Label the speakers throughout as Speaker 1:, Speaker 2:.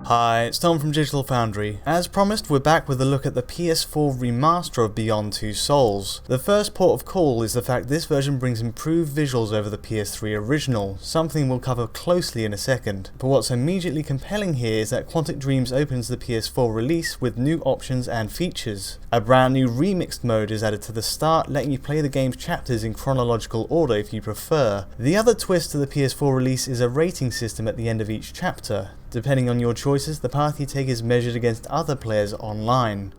Speaker 1: Hi, it's Tom from Digital Foundry. As promised, we're back with a look at the PS4 remaster of Beyond Two Souls. The first port of call is the fact this version brings improved visuals over the PS3 original, something we'll cover closely in a second. But what's immediately compelling here is that Quantic Dreams opens the PS4 release with new options and features. A brand new remixed mode is added to the start, letting you play the game's chapters in chronological order if you prefer. The other twist to the PS4 release is a rating system at the end of each chapter. Depending on your choices, the path you take is measured against other players online.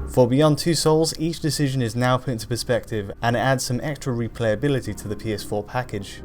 Speaker 1: For Beyond Two Souls, each decision is now put into perspective, and it adds some extra replayability to the PS4 package.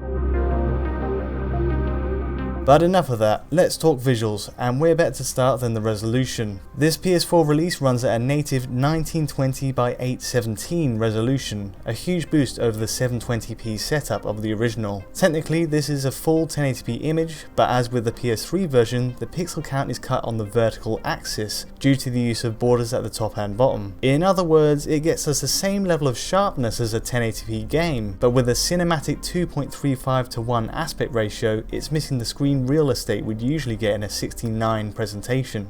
Speaker 1: But enough of that, let's talk visuals, and where better to start than the resolution. This PS4 release runs at a native 1920 by 817 resolution, a huge boost over the 720p setup of the original. Technically this is a full 1080p image, but as with the PS3 version, the pixel count is cut on the vertical axis due to the use of borders at the top and bottom. In other words, it gets us the same level of sharpness as a 1080p game, but with a cinematic 2.35:1 aspect ratio, it's missing the screen real estate we'd usually get in a 16:9 presentation.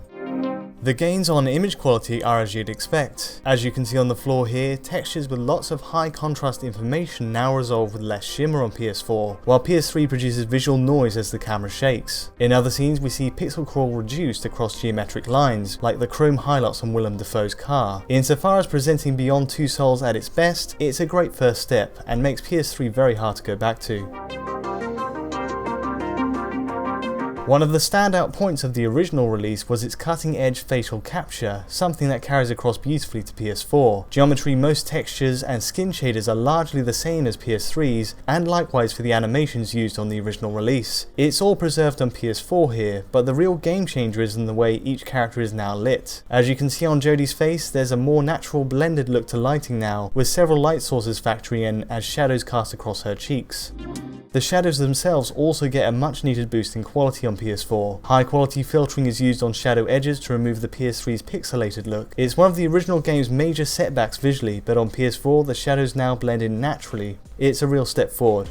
Speaker 1: The gains on image quality are as you'd expect. As you can see on the floor here, textures with lots of high contrast information now resolve with less shimmer on PS4, while PS3 produces visual noise as the camera shakes. In other scenes we see pixel crawl reduced across geometric lines, like the chrome highlights on Willem Dafoe's car. Insofar as presenting Beyond Two Souls at its best, it's a great first step, and makes PS3 very hard to go back to. One of the standout points of the original release was its cutting-edge facial capture, something that carries across beautifully to PS4. Geometry, most textures and skin shaders are largely the same as PS3's, and likewise for the animations used on the original release. It's all preserved on PS4 here, but the real game changer is in the way each character is now lit. As you can see on Jodie's face, there's a more natural blended look to lighting now, with several light sources factoring in as shadows cast across her cheeks. The shadows themselves also get a much needed boost in quality on PS4. High quality filtering is used on shadow edges to remove the PS3's pixelated look. It's one of the original game's major setbacks visually, but on PS4 the shadows now blend in naturally. It's a real step forward.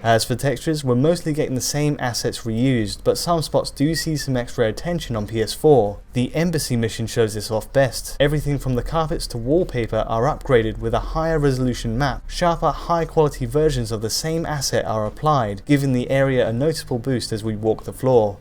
Speaker 1: As for textures, we're mostly getting the same assets reused, but some spots do see some extra attention on PS4. The Embassy mission shows this off best. Everything from the carpets to wallpaper are upgraded with a higher resolution map. Sharper, high quality versions of the same asset are applied, giving the area a noticeable boost as we walk the floor.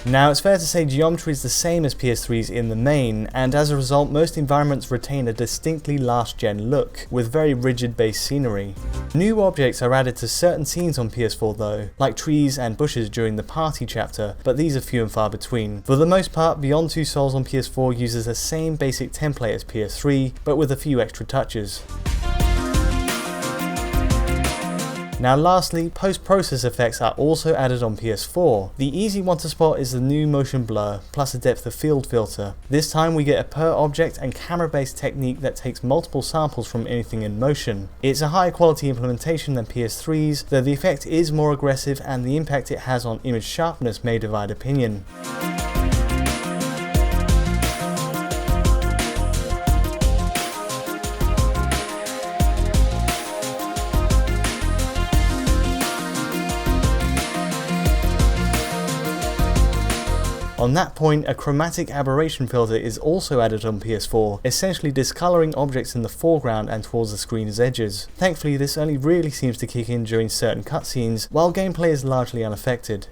Speaker 1: Now it's fair to say geometry is the same as PS3's in the main, and as a result most environments retain a distinctly last gen look, with very rigid base scenery. New objects are added to certain scenes on PS4 though, like trees and bushes during the party chapter, but these are few and far between. For the most part, Beyond Two Souls on PS4 uses the same basic template as PS3, but with a few extra touches. Now lastly, post-process effects are also added on PS4. The easy one to spot is the new motion blur, plus a depth of field filter. This time we get a per object and camera based technique that takes multiple samples from anything in motion. It's a higher quality implementation than PS3's, though the effect is more aggressive and the impact it has on image sharpness may divide opinion. On that point, a chromatic aberration filter is also added on PS4, essentially discoloring objects in the foreground and towards the screen's edges. Thankfully, this only really seems to kick in during certain cutscenes, while gameplay is largely unaffected.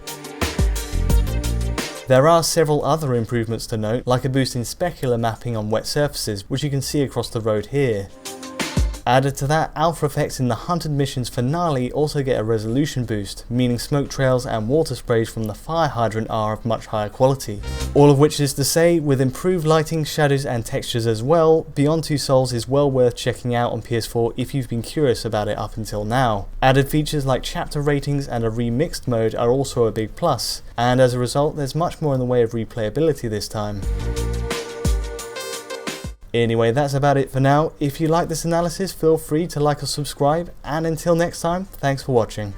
Speaker 1: There are several other improvements to note, like a boost in specular mapping on wet surfaces, which you can see across the road here. Added to that, alpha effects in the Hunted Missions finale also get a resolution boost, meaning smoke trails and water sprays from the fire hydrant are of much higher quality. All of which is to say, with improved lighting, shadows and textures as well, Beyond Two Souls is well worth checking out on PS4 if you've been curious about it up until now. Added features like chapter ratings and a remixed mode are also a big plus, and as a result there's much more in the way of replayability this time. Anyway, that's about it for now. If you like this analysis, feel free to like or subscribe, and until next time, thanks for watching.